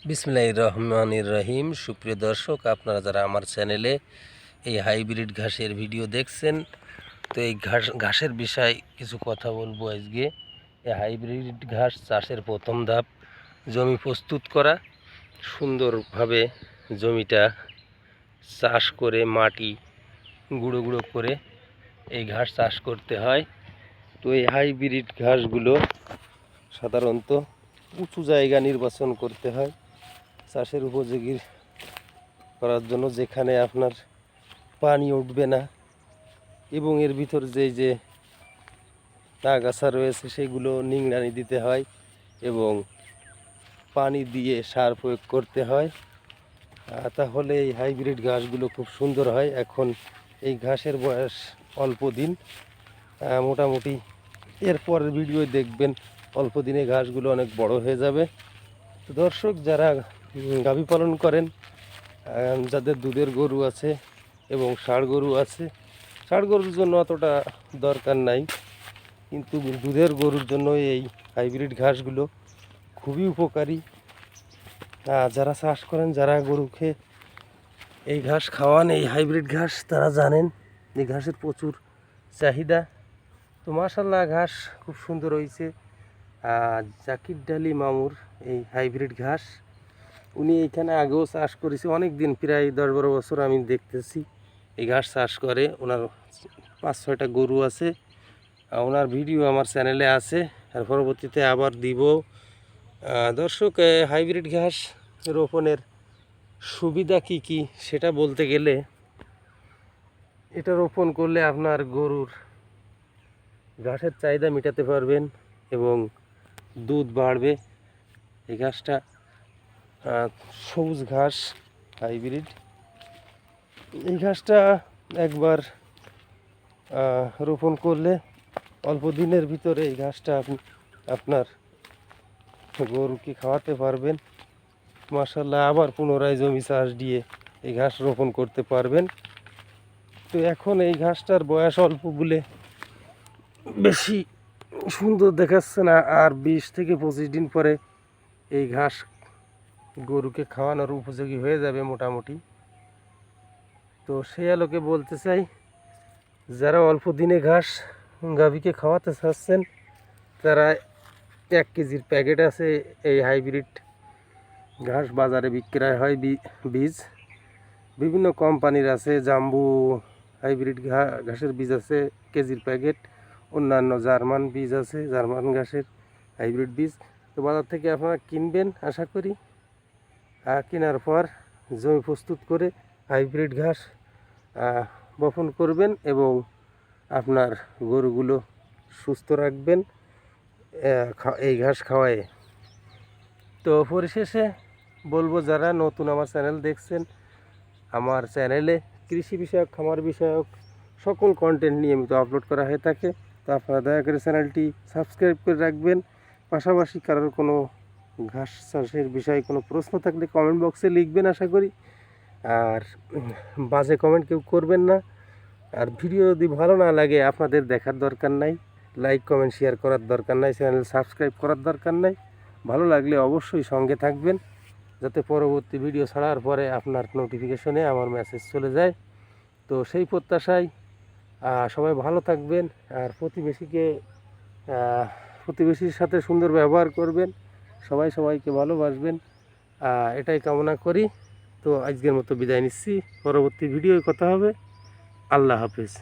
বিসমিল্লাহির রহমানির রহিম। সুপ্রিয় দর্শক, আপনারা যারা আমার চ্যানেলে এই হাইব্রিড ঘাসের ভিডিও দেখছেন, তো এই ঘাসের বিষয়ে কিছু কথা বলবো আজকে। এই হাইব্রিড ঘাস চাষের প্রথম ধাপ জমি প্রস্তুত করা, সুন্দরভাবে জমিটা চাষ করে মাটি গুঁড়ো গুঁড়ো করে এই ঘাস চাষ করতে হয়। তো এই হাইব্রিড ঘাসগুলো সাধারণত উঁচু জায়গা নির্বাচন করতে হয় চাষের উপযোগী করার জন্য, যেখানে আপনার পানি উঠবে না এবং এর ভিতর যে আগাছা রয়েছে সেগুলো নিংড়ানি দিতে হয় এবং পানি দিয়ে সার প্রয়োগ করতে হয়। তাহলে এই হাইব্রিড ঘাসগুলো খুব সুন্দর হয়। এখন এই ঘাসের বয়স অল্প দিন, মোটামুটি এরপরের ভিডিও দেখবেন অল্প দিনে ঘাসগুলো অনেক বড় হয়ে যাবে। তো দর্শক, যারা গাভী পালন করেন, যাদের দুধের গরু আছে এবং ষাঁড় গরু আছে, ষাঁড় গরুর জন্য অতটা দরকার নাই, কিন্তু দুধের গরুর জন্য এই হাইব্রিড ঘাসগুলো খুবই উপকারী। যারা চাষ করেন, যারা গরুকে এই ঘাস খাওয়ান, এই হাইব্রিড ঘাস, তারা জানেন এই ঘাসের প্রচুর চাহিদা। তো মাশাআল্লাহ, ঘাস খুব সুন্দর হয়েছে। জাকির ডালি মামুর এই হাইব্রিড ঘাস, উনি এইখানে আগেও চাষ করেছে অনেক দিন, প্রায় 10-12 বছর আমি দেখতেছি এই ঘাস চাষ করে। ওনার 5-6টা গরু আছে। ওনার ভিডিও আমার চ্যানেলে আছে, আর পরবর্তীতে আবার দিব। দর্শক, হাইব্রিড ঘাস রোপণের সুবিধা কি কি সেটা বলতে গেলে, এটা রোপণ করলে আপনার গরুর ঘাসের চাহিদা মেটাতে পারবেন এবং দুধ বাড়বে। এই ঘাসটা সবুজ ঘাস হাইব্রিড। এই ঘাসটা একবার রোপণ করলে অল্প দিনের ভিতরে এই ঘাসটা আপনি আপনার গরুকে খাওয়াতে পারবেন। মাশাআল্লাহ, আবার পুনরায় জমি চাষ দিয়ে এই ঘাস রোপণ করতে পারবেন। তো এখন এই ঘাসটার বয়স অল্প বলে বেশি সুন্দর দেখাচ্ছে না, আর 20 থেকে 25 দিন পরে এই ঘাস গরুকে খাওয়ানোর উপযোগী হয়ে যাবে মোটামুটি। তো সেই আলোকে বলতে চাই, যারা অল্প দিনে ঘাস গাভীকে খাওয়াতে চাচ্ছেন, তারা 1 কেজির প্যাকেট আছে এই হাইব্রিড ঘাস বাজারে বিক্রয় হয়। বীজ বিভিন্ন কোম্পানির আছে, জাম্বু হাইব্রিড ঘাসের বীজ আছে কেজির প্যাকেট, অন্যান্য জার্মান বীজ আছে, জার্মান ঘাসের হাইব্রিড বীজ। তো বাজার থেকে আপনারা কিনবেন আশা করি। কেনার পর জমি প্রস্তুত করে হাইব্রিড ঘাস বপন করবেন এবং আপনার গরুগুলো সুস্থ রাখবেন এই ঘাস খাওয়ায়। তো পরিশেষে বলবো, যারা নতুন আমার চ্যানেল দেখছেন, আমার চ্যানেলে কৃষি বিষয়ক, খামার বিষয়ক সকল কন্টেন্ট নিয়মিত আপলোড করা হয়ে থাকে। তো আপনারা দয়া করে চ্যানেলটি সাবস্ক্রাইব করে রাখবেন। পাশাপাশি কারোর কোনো ঘাস চাষের বিষয়ে কোনো প্রশ্ন থাকলে কমেন্ট বক্সে লিখবেন আশা করি। আর বাজে কমেন্ট কেউ করবেন না। আর ভিডিও যদি ভালো না লাগে, আপনাদের দেখার দরকার নাই, লাইক কমেন্ট শেয়ার করার দরকার নাই, চ্যানেল সাবস্ক্রাইব করার দরকার নাই। ভালো লাগলে অবশ্যই সঙ্গে থাকবেন, যাতে পরবর্তী ভিডিও ছাড়ার পরে আপনার নোটিফিকেশনে আমার মেসেজ চলে যায়। তো সেই প্রত্যাশায় সবাই ভালো থাকবেন, আর প্রতিবেশীর সাথে সুন্দর ব্যবহার করবেন, সবাই সবাইকে ভালোবাসবেন, এটাই কামনা করি। তো আজকের মতো বিদায় নিচ্ছি, পরবর্তী ভিডিওয় কথা হবে। আল্লাহ হাফেজ।